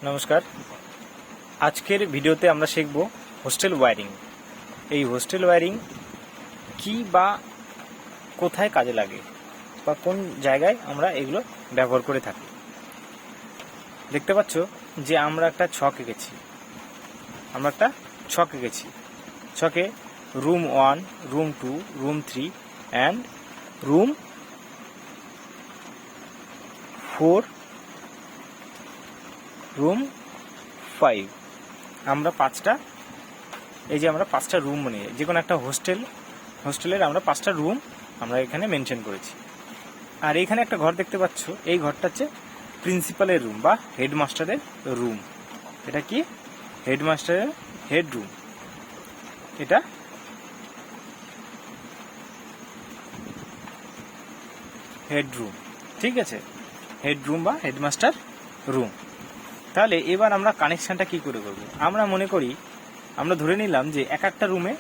নমস্কার। আজকের ভিডিওতে আমরা শিখব হোস্টেল ওয়্যারিং। এই হোস্টেল ওয়্যারিং কি বা কোথায় কাজে লাগে বা কোন জায়গায় আমরা এগুলো ব্যবহার করে থাকি। দেখতে পাচ্ছ যে আমরা একটা ছক এঁকেছি। ছকে room 1, room 2, room 3 and room 4, room 5 আমরা পাঁচটা রুম নিয়ে যে কোনো একটা হোস্টেলের আমরা 5টা রুম আমরা এখানে মেনশন করেছি। আর এখানে একটা ঘর দেখতে পাচ্ছ, এই ঘরটা হচ্ছে প্রিন্সিপালের রুম বা হেডমাস্টারের রুম। এটা কি? হেডমাস্টারের হেড রুম। এটা হেড রুম, ঠিক আছে, হেড রুম বা হেডমাস্টার রুম। তাহলে এবার আমরা কানেকশানটা কি করে করব? আমরা ধরে নিলাম যে একটা রুমে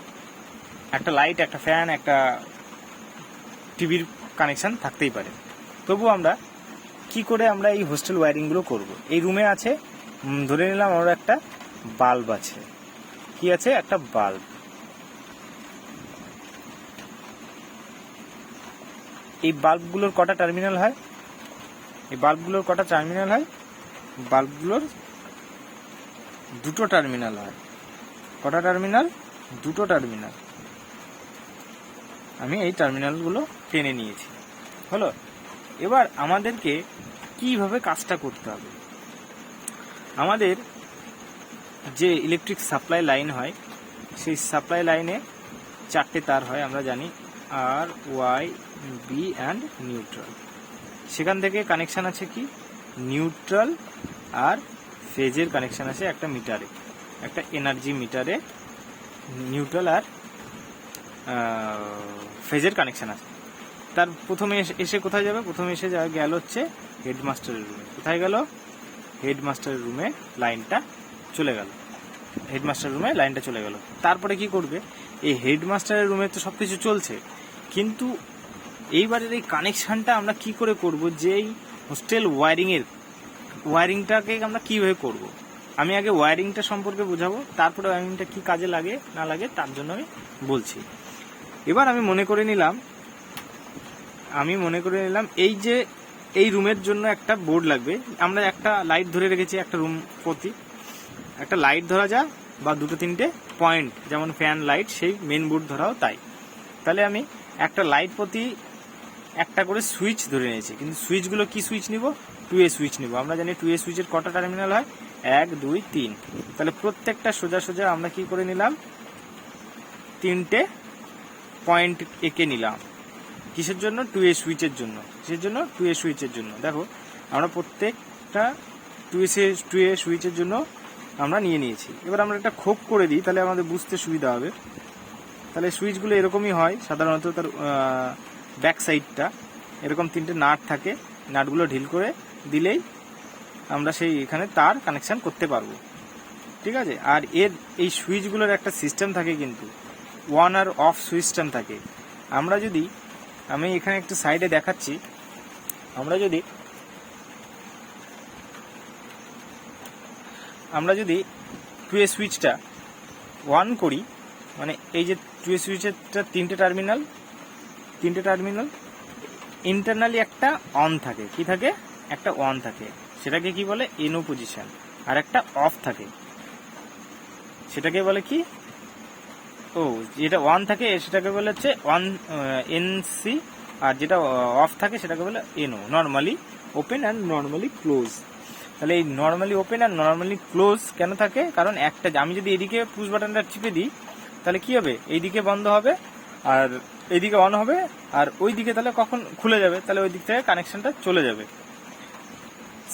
একটা লাইট, একটা ফ্যান, একটা টিভির কানেকশান থাকতেই পারে। তবু আমরা কি করে আমরা এই হোস্টেল ওয়্যারিংগুলো করব? এই রুমে আছে, ধরে নিলাম আমরা একটা বাল্ব আছে। কি আছে? একটা বাল্ব। এই বাল্বগুলোর কটা টার্মিনাল হয়? বাল্বগুলোর দুটো টার্মিনাল হয়। কটা টার্মিনাল? দুটো টার্মিনাল। আমি এই টার্মিনালগুলো টেনে নিয়েছি। হলো। এবার আমাদেরকে কিভাবে কাজটা করতে হবে? আমাদের যে ইলেকট্রিক সাপ্লাই লাইন হয়, সেই সাপ্লাই লাইনে 4টে তার হয়, আমরা জানি, আর, ওয়াই, বি অ্যান্ড নিউট্রাল। সেখান থেকে কানেকশান আছে কি? নিউট্রাল আর ফেজের কানেকশান আছে একটা মিটারে, একটা এনার্জি মিটারে নিউট্রাল আর ফেজের কানেকশান আছে। তার প্রথমে এসে কোথায় যাবে? প্রথমে এসে গেল হচ্ছে হেডমাস্টারের রুমে। কোথায় গেল? হেডমাস্টারের রুমে লাইনটা চলে গেল। তারপরে কি করবে? এই হেডমাস্টারের রুমে তো সব কিছু চলছে, কিন্তু এইবারের এই কানেকশানটা আমরা কি করে করব? যে এই হোস্টেল ওয়্যারিংটাকে আমরা কীভাবে করব? আমি আগে ওয়্যারিংটা সম্পর্কে বোঝাবো, তারপরে ওয়্যারিংটা কী কাজে লাগে না লাগে তার জন্য আমি বলছি। এবার আমি মনে করে নিলাম এই যে এই রুমের জন্য একটা বোর্ড লাগবে। আমরা একটা লাইট ধরে রেখেছি, একটা রুম প্রতি একটা লাইট ধরা যায়, বা 2-3টে পয়েন্ট, যেমন ফ্যান লাইট, সেই মেন বোর্ড ধরাও তাই। তাহলে আমি একটা লাইট প্রতি একটা করে সুইচ ধরে নিয়েছি, কিন্তু সুইচগুলো কি সুইচ নিব? 2A সুইচ নিব। আমরা জানি 2A সুইচের কটা টার্মিনাল হয়? 1, 2, 3। তাহলে প্রত্যেকটা সোজা আমরা কি করে নিলাম? 3টে পয়েন্ট এঁকে নিলাম। কিসের জন্য? 2A সুইচের জন্য। কিসের জন্য? 2A সুইচের জন্য। দেখো, আমরা প্রত্যেকটা 2A সুইচের জন্য আমরা নিয়ে নিয়েছি। এবার আমরা একটা খোপ করে দিই, তাহলে আমাদের বুঝতে সুবিধা হবে। তাহলে সুইচগুলো এরকমই হয় সাধারণত। তার ব্যাক সাইডটা এরকম 3টে নাট থাকে, নাটগুলো ঢিল করে দিলেই আমরা সেই এখানে তার কানেকশান করতে পারবো, ঠিক আছে। আর এই সুইচগুলোর একটা সিস্টেম থাকে, কিন্তু অন আর অফ সিস্টেম থাকে। আমি এখানে একটু সাইডে দেখাচ্ছি। আমরা যদি 2A সুইচটা অন করি, মানে এই যে 2A সুইচের 3টে টার্মিনাল ইন্টারনালি একটা অন থাকে। কি থাকে? একটা অন থাকে, সেটাকে কি বলে? NO position. আর একটা অফ থাকে, সেটাকে বলে কি? যেটা অন থাকে সেটাকে বলে হচ্ছে অন, এনসি। আর যেটা অফ থাকে সেটাকে বলে NO, normally open and normally close. তাহলে এই নর্মালি ওপেন আর নর্মালি ক্লোজ কেন থাকে? কারণ আমি যদি এদিকে পুশ বাটনটা চিপে দিই, তাহলে কি হবে? এইদিকে বন্ধ হবে আর এইদিকে অন হবে, আর ওই দিকে তাহলে কখন খুলে যাবে? তাহলে ওই দিক থেকে কানেকশনটা চলে যাবে।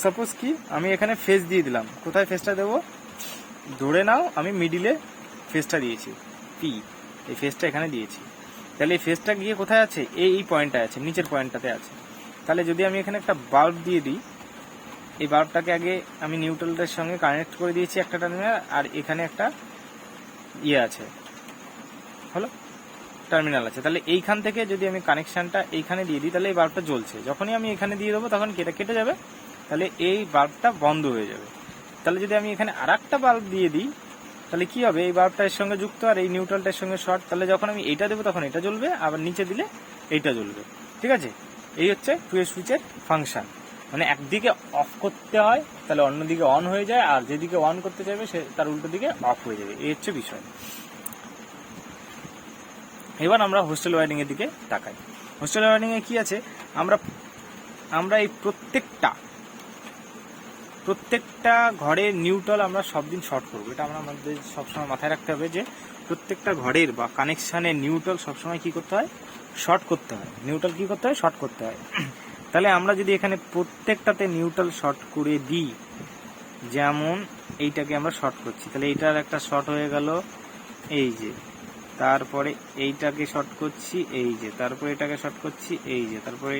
সাপোজ কি আমি এখানে ফেজ দিয়ে দিলাম। কোথায় ফেজটা দেবো? ধরে নাও আমি মিডিলে ফেজটা দিয়েছি, পি, এই ফেজটা এখানে দিয়েছি। তাহলে এই ফেজটা গিয়ে কোথায় আছে? এই পয়েন্টটা আছে, নিচের পয়েন্টটাতে আছে। তাহলে যদি আমি এখানে একটা বাল্ব দিয়ে দিই, এই বাল্বটাকে আগে আমি নিউট্রালটার সঙ্গে কানেক্ট করে দিয়েছি একটা টার্মিনাল, আর এখানে একটা আছে, হলো, টার্মিনাল আছে। তাহলে এইখান থেকে যদি আমি কানেকশানটা এইখানে দিয়ে দিই, তাহলে এই বাল্বটা জ্বলছে। যখনই আমি এখানে দিয়ে দেবো তখন কেটে যাবে, তাহলে এই বাল্বটা বন্ধ হয়ে যাবে। তাহলে যদি আমি এখানে আর একটা বাল্ব দিয়ে দিই তাহলে কি হবে, এই বাল্বটা এর সঙ্গে যুক্ত আর এই নিউট্রালটার সঙ্গে শর্ট, তাহলে যখন আমি এইটা দেবো তখন এটা জ্বলবে, আবার নিচে দিলে এইটা জ্বলবে। ঠিক আছে, এই হচ্ছে টু ওয়ে সুইচের ফাংশন। মানে একদিকে অফ করতে হয় তাহলে অন্যদিকে অন হয়ে যায়, আর যেদিকে অন করতে চাইবে সে তার উল্টো দিকে অফ হয়ে যাবে, এই হচ্ছে বিষয়। এবার আমরা হোস্টেল ওয়্যারিং এর দিকে তাকাই। হোস্টেল ওয়্যারিং এ কি আছে, আমরা এই প্রত্যেকটা ঘরের নিউট্রাল আমরা সব দিন শর্ট করবো। এটা আমরা আমাদের সবসময় মাথায় রাখতে হবে যে প্রত্যেকটা ঘরের বা কানেকশানের নিউট্রাল সবসময় কি করতে হয়, শর্ট করতে হয়। নিউট্রাল কি করতে হয়, শর্ট করতে হয়। তাহলে আমরা যদি এখানে প্রত্যেকটাতে নিউট্রাল শর্ট করে দিই, যেমন এইটাকে আমরা শর্ট করছি, তাহলে এইটার একটা শর্ট হয়ে গেল এই যে, তারপরে এইটাকে শর্ট করছি এই যে, তারপরে এটাকে শর্ট করছি এই যে, তারপরে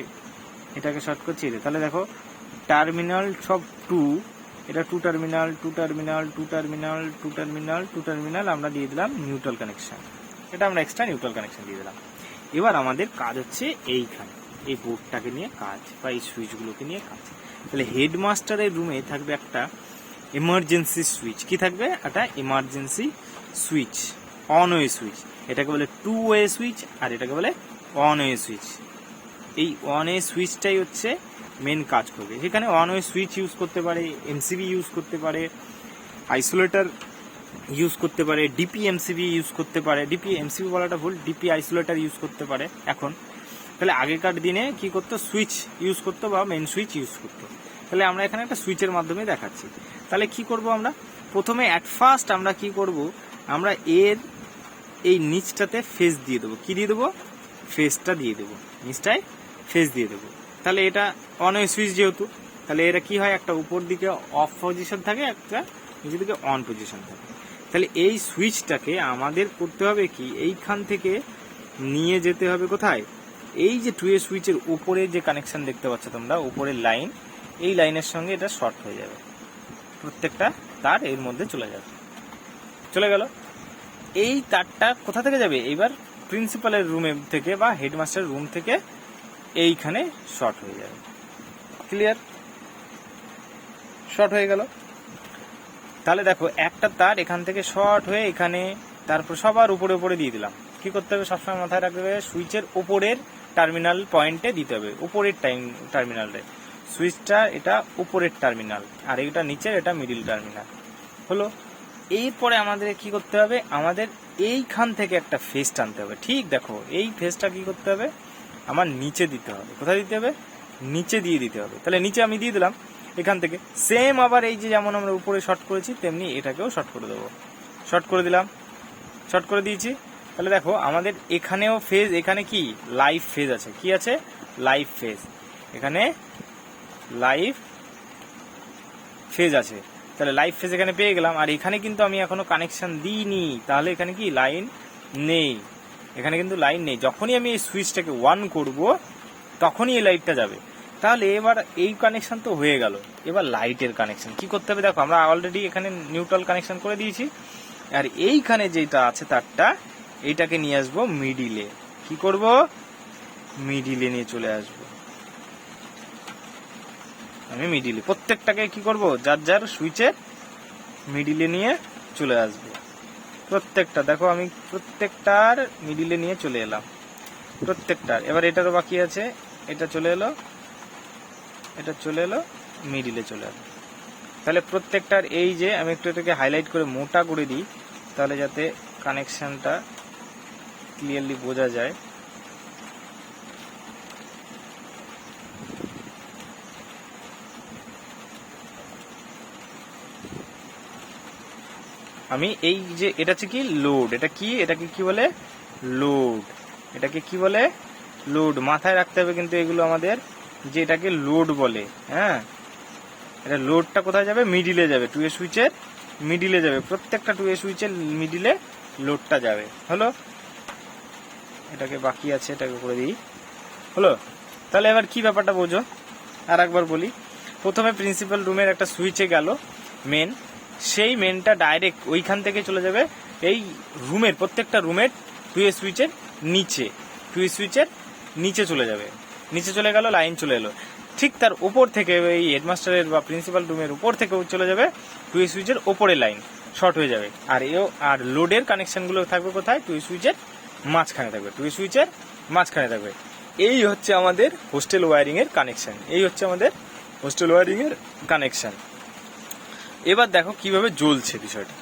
এটাকে শর্ট করছি এই যে। তাহলে দেখো টার্মিনাল সব টু, এটা টু টার্মিনাল আমরা দিয়ে দিলাম নিউট্রাল কানেকশন, এটা আমরা এক্সট্রা নিউট্রাল কানেকশন দিয়ে দিলাম। এবার আমাদের কাজ হচ্ছে এইখানে এই বোর্ডটাকে নিয়ে কাজ বা এই সুইচগুলোকে নিয়ে কাজ। তাহলে হেডমাস্টারের রুমে থাকবে একটা এমার্জেন্সি সুইচ, কি থাকবে, একটা emergency switch, on way switch. এটাকে বলে টু ওয়ে সুইচ আর এটাকে বলে অন ওয়ে সুইচ। এই অন ওয়ে সুইচটাই হচ্ছে মেন কাজ করবে। সেখানে অন ওয়ে সুইচ ইউজ করতে পারে, এমসিবি ইউজ করতে পারে, আইসোলেটর ইউজ করতে পারে, ডিপি এমসিবি ইউজ করতে পারে, ডিপি এমসিবি বলাটা ভুল, ডিপি আইসোলেটর ইউজ করতে পারে এখন। তাহলে আগেকার দিনে কি করতো, সুইচ ইউজ করতো বা মেন সুইচ ইউজ করতো। তাহলে আমরা এখানে একটা সুইচের মাধ্যমে দেখাচ্ছি। তাহলে কি করব আমরা, প্রথমে অ্যাট ফার্স্ট আমরা কি করব, আমরা এর এই নিচটাতে ফেজ দিয়ে দেবো। কি দিয়ে দেবো, ফেজটা দিয়ে দেবো, নিচটায় ফেজ দিয়ে দেবো। তাহলে এটা অন ওয়ে সুইচ যেহেতু, তাহলে এটা কি হয়, একটা উপর দিকে অফ পজিশন থাকে, একটা নিচের দিকে অন পজিশন থাকে। তাহলে এই সুইচটাকে আমাদের করতে হবে কি, এইখান থেকে নিয়ে যেতে হবে কোথায়, এই যে টু ওয়ে সুইচের উপরে যে কানেকশন দেখতে পাচ্ছ তোমরা, উপরের লাইন, এই লাইনের সঙ্গে এটা শর্ট হয়ে যাবে, প্রত্যেকটা তার এর মধ্যে চলে গেল। এই তারটা কোথা থেকে যাবে, এবার প্রিন্সিপালের রুমে থেকে বা হেডমাস্টার রুম থেকে এইখানে শর্ট হয়ে যাবে। ক্লিয়ার, শর্ট হয়ে গেল। তাহলে দেখো একটা তার এখান থেকে শর্ট হয়ে এখানে, তারপর সবার উপরে দিয়ে দিলাম। কি করতে হবে, সবসময় মাথায় রাখতে হবে সুইচের উপরের টার্মিনাল পয়েন্টে দিতে হবে, উপরের টার্মিনালে সুইচটা, এটা উপরের টার্মিনাল আর এটা নিচের, এটা মিডিল টার্মিনাল হলো। এরপরে আমাদের কি করতে হবে, আমাদের এইখান থেকে একটা ফেজ টানতে হবে। ঠিক দেখো এই ফেজটা কি করতে হবে, আমার নিচে দিতে হবে। কোথায় দিতে হবে, নিচে দিয়ে দিতে হবে। তাহলে নিচে আমি দিয়ে দিলাম এখান থেকে, সেম আবার এই যে যেমন আমরা উপরে শর্ট করেছি তেমনি এটাকেও শর্ট করে দেবো। শর্ট করে দিলাম, শর্ট করে দিয়েছি। তাহলে দেখো আমাদের এখানেও ফেজ, এখানে কি লাইভ ফেজ আছে, কি আছে, লাইভ ফেজ, এখানে লাইভ ফেজ আছে। তাহলে লাইভ ফেজ এখানে পেয়ে গেলাম। আর এখানে কিন্তু আমি এখনো কানেকশন দিইনি, তাহলে এখানে কি লাইন নেই, এখানে কিন্তু লাইন নেই। যখনই আমি এই সুইচটাকে অন করব তখনই এই লাইটটা যাবে। তাহলে এবার এই কানেকশন তো হয়ে গেল, এবার লাইটের কানেকশন কি করতে হবে, দেখো আমরা অলরেডি এখানে নিউট্রাল কানেকশন করে দিয়েছি। আর এইখানে যেটা আছে তারটা, এইটাকে নিয়ে আসবো মিডিলে। কি করব, মিডিলে নিয়ে চলে আসবো আমি, মিডিলে প্রত্যেকটাকে কি করব, যার যার সুইচের মিডিলে নিয়ে চলে আসবো প্রত্যেকটা। দেখো আমি প্রত্যেকটার মিডিলে নিয়ে চলে এলাম প্রত্যেকটার। এবার এটারও বাকি আছে, এটা চলে এলো, এটা চলে এলো, মিডিলে চলে এলো। তাহলে প্রত্যেকটার এই যে আমি একটু এটাকে হাইলাইট করে মোটা করে দিই, তাহলে যাতে কানেকশনটা ক্লিয়ারলি বোঝা যায়। আমি এই যে এটা হচ্ছে কি লোড, এটা কি, এটাকে কি বলে লোড, এটাকে কি বলে লোড। মাথায় রাখতে হবে কিন্তু এগুলো আমাদের, যে এটাকে লোড বলে। হ্যাঁ, এটা লোডটা কোথায় যাবে, মিডিলে যাবে, টু এ সুইচের মিডিলে যাবে, প্রত্যেকটা টু এ সুইচের মিডিলে লোডটা যাবে। হলো, এটাকে বাকি আছে, এটাকে করে দিই, হলো। তাহলে এবার কি ব্যাপারটা বোঝো, আর একবার বলি। প্রথমে প্রিন্সিপাল রুমের একটা সুইচে গেল মেন, সেই মেনটা ডাইরেক্ট ওইখান থেকে চলে যাবে এই রুমের, প্রত্যেকটা রুমের টু এ সুইচের নিচে, টু এ সুইচের নিচে চলে যাবে, নিচে চলে গেল, লাইন চলে এলো। ঠিক তার উপর থেকে এই হেডমাস্টারের বা প্রিন্সিপাল রুমের উপর থেকে চলে যাবে টুয়ে সুইচের ওপরে লাইন, শর্ট হয়ে যাবে। আর লোডের কানেকশনগুলো থাকবে কোথায়? টুয়ে সুইচের মাঝখানে থাকবে, টুয়ে সুইচের মাঝখানে থাকবে। এই হচ্ছে আমাদের হোস্টেল ওয়্যারিং এর কানেকশন, এই হচ্ছে আমাদের হোস্টেল ওয়্যারিং এর কানেকশন। এবার দেখো কিভাবে জ্বলছে বিষয়টা।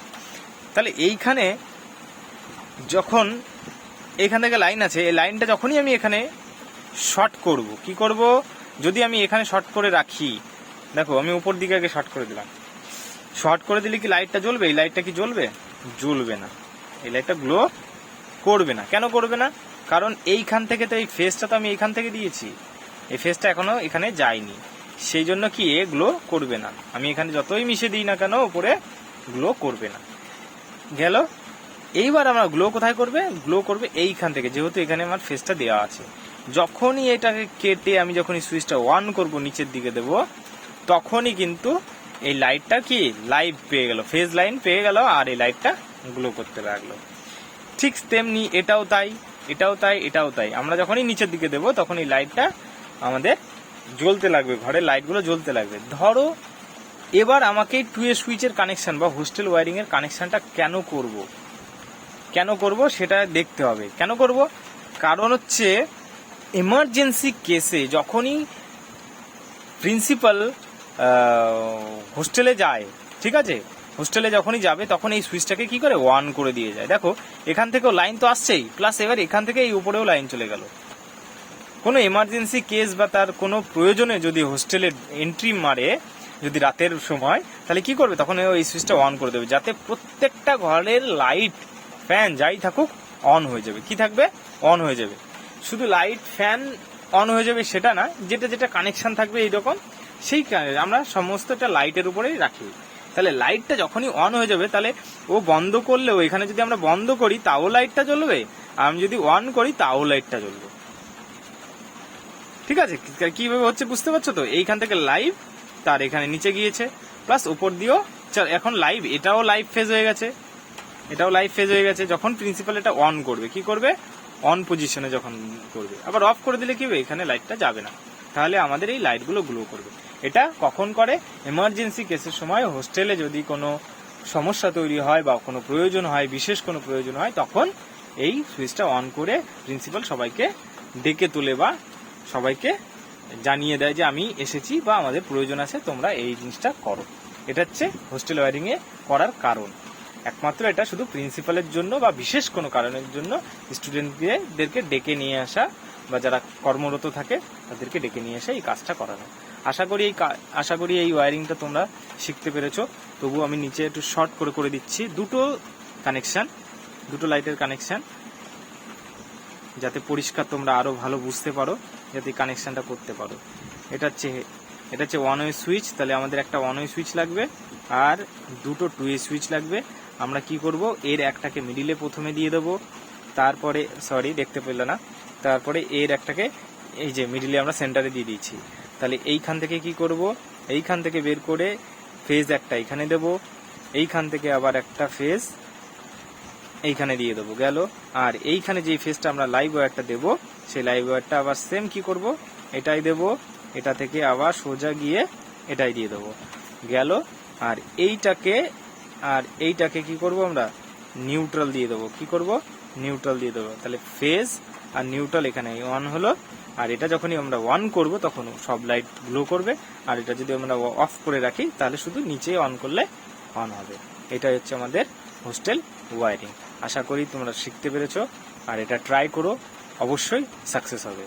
তাহলে এইখানে যখন এখান থেকে লাইন আছে, এই লাইনটা যখনই আমি এখানে শর্ট করব, কি করব? যদি আমি এখানে শর্ট করে রাখি, দেখো আমি উপর দিকে আগে শর্ট করে দিলাম, শর্ট করে দিলে কি লাইটটা জ্বলবে? এই লাইটটা কি জ্বলবে? জ্বলবে না, এই লাইটটা গ্লো করবে না। কেন করবে না? কারণ এইখান থেকে তো এই ফেসটা তো আমি এইখান থেকে দিয়েছি, এই ফেসটা এখনো এখানে যায়নি, সেই জন্য কি এ গ্লো করবে না। আমি এখানে যতই মিশে দিই না কেন উপরে গ্লো করবে না। গেল। এইবার আমরা গ্লো কোথায় করবে? গ্লো করবে এইখান থেকে, যেহেতু এখানে আমার ফেসটা দেওয়া আছে। যখনই এটাকে কেটে আমি যখনই সুইচটা অন করব, নিচের দিকে দেব, তখনই কিন্তু এই লাইটটা কি লাইভ পেয়ে গেল, ফেজ লাইন পেয়ে গেল, আর এই লাইটটা গ্লো করতে লাগলো। ঠিক তেমনি এটাও তাই, এটাও তাই, এটাও তাই। আমরা যখনই নিচের দিকে দেব তখন এই লাইটটা আমাদের জ্বলতে লাগবে, ঘরের লাইটগুলো জ্বলতে লাগবে। ধরো এবার আমাকে টুয়ে সুইচের কানেকশন বা হোস্টেল ওয়্যারিং এর কানেকশনটা কেন করব সেটা দেখতে হবে। কেন করব? কারণ হচ্ছে এমার্জেন্সি কেসে যখনই প্রিন্সিপাল হোস্টেলে যায়, ঠিক আছে, হোস্টেলে যখনই যাবে তখন এই সুইচটাকে কি করে অন করে দিয়ে যায়। দেখো এখান থেকেও লাইন তো আসছেই, প্লাস এবার এখান থেকে এই উপরেও লাইন চলে গেল। কোনো এমার্জেন্সি কেস বা তার কোনো প্রয়োজনে যদি হোস্টেলে এন্ট্রি মারে, যদি রাতের সময়, তাহলে কি করবে? তখন এই সুইচটা অন করে দেবে, যাতে প্রত্যেকটা ঘরের লাইট ফ্যান যাই থাকুক অন হয়ে যাবে। কি থাকবে? অন হয়ে যাবে। শুধু লাইট ফ্যান অন হয়ে যাবে সেটা না, যেটা যেটা কানেকশন থাকবে এইরকম, সেই আমরা সমস্তটা লাইটের উপরেই রাখি। তাহলে লাইটটা যখনই অন হয়ে যাবে, তাহলে ও বন্ধ করলেও, এখানে যদি আমরা বন্ধ করি তাও লাইটটা জ্বলবে, আমি যদি অন করি তাও লাইটটা জ্বলবে। ঠিক আছে? কিভাবে হচ্ছে বুঝতে পারছো তো? এইখান থেকে লাইভ, তার এখানে নিচে গিয়েছে, প্লাস উপর দিয়েও এখন লাইভ, এটাও লাইভ ফেজ হয়ে গেছে, এটাও লাইভ ফেজ হয়ে গেছে। যখন প্রিন্সিপাল এটা অন করবে, কি করবে? অন পজিশনে যখন করবে, আবার অফ করে দিলে কি হবে? এখানে লাইটটা যাবে না, তাহলে আমাদের এই লাইটগুলো গ্লো করবে। এটা কখন করে? এমার্জেন্সি কেসের সময়, হোস্টেলে যদি কোনো সমস্যা তৈরি হয় বা কোনো প্রয়োজন হয়, বিশেষ কোনো প্রয়োজন হয়, তখন এই সুইচটা অন করে প্রিন্সিপাল সবাইকে ডেকে তোলে বা সবাইকে জানিয়ে দেয় যে আমি এসেছি বা আমাদের প্রয়োজন আছে, তোমরা এই জিনিসটা করো। এটা হচ্ছে হোস্টেল ওয়্যারিং এ করার কারণ। একমাত্র এটা শুধু প্রিন্সিপালের জন্য বা বিশেষ কোনো কারণের জন্য স্টুডেন্টদেরকে ডেকে নিয়ে আসা বা যারা কর্মরত থাকে তাদেরকে ডেকে নিয়ে এসে এই কাজটা করানো। আশা করি এই ওয়্যারিংটা তোমরা শিখতে পেরেছো। তবু আমি নিচে একটু শর্ট করে দিচ্ছি দুটো কানেকশন, দুটো লাইটের কানেকশন, যাতে পরিষ্কার তোমরা আরো ভালো বুঝতে পারো, যাতে কানেকশনটা করতে পারো। এটা হচ্ছে ওয়ান ওয়ে সুইচ, তাহলে আমাদের একটা ওয়ান ওয়ে সুইচ লাগবে আর দুটো টু ওয়ে সুইচ লাগবে। আমরা কি করব? এর একটাকে মিডিলে প্রথমে দিয়ে দেবো, তারপরে দেখতে পেলে না, তারপরে এর একটাকে এই যে মিডিলে আমরা সেন্টারে দিয়ে দিয়েছি। তাহলে এইখান থেকে কি করব? এইখান থেকে বের করে ফেজ একটা এখানে দেব, এইখান থেকে আবার একটা ফেজ এইখানে দিয়ে দেবো, গেল। আর এইখানে যে ফেজটা আমরা লাইভ ওয়্যারটা দেবো, সেই লাইভ ওয়্যারটা আবার সেম কি করব? এটাই দেব, এটা থেকে আবার সোজা গিয়ে এটাই দিয়ে দেবো, গেল। আর এইটাকে কি করব? আমরা নিউট্রাল দিয়ে দেবো। কি করব? নিউট্রাল দিয়ে দেবো। তাহলে ফেজ আর নিউট্রাল এখানে অন হলো। আর এটা যখনই আমরা অন করব তখন সব লাইট গ্লো করবে, আর এটা যদি আমরা অফ করে রাখি তাহলে শুধু নিচে অন করলে অন হবে। এটাই হচ্ছে আমাদের হোস্টেল ওয়্যারিং। আশা করি তোমরা শিখতে পেরেছো, আর এটা ট্রাই করো, অবশ্যই সাকসেস হবে।